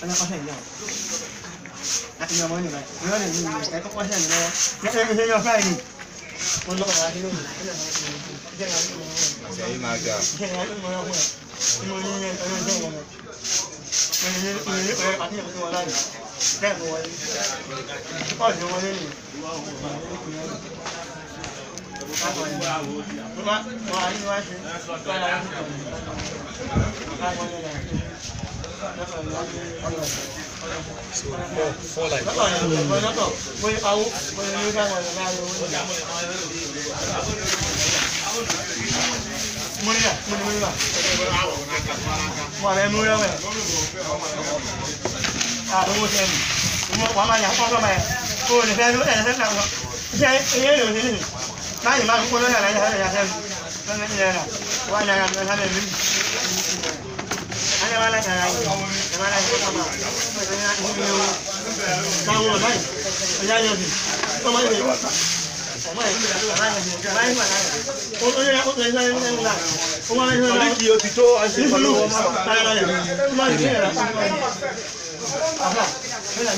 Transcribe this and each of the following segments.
Ano kasi yun? Atin naman yun ba? Ngayon yun, kahit ko kasi yun, nakikita nyo sa akin. Mundo ko natin yun. Sa imaga. Kaya natin mo ako eh. Imunin yun, ano yun yun. Manilit ko yung atin yung wala yun. Kaya mo wala yun. Ito yung wala yun. Four like Này mà cũng nói là này xem nó như thế nào qua nhà làm sao để mình anh em lại này em lại không mà nhiều đau rồi đấy bây giờ nhiều gì không mấy gì không mấy này mà này tôi lấy ra em là không ai hơn là Kio Tito, I see đây đây đây đây là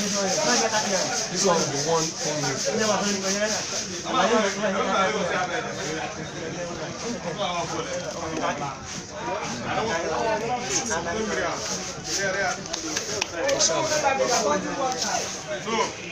this one is the one from nhưng mà hơn cái này you.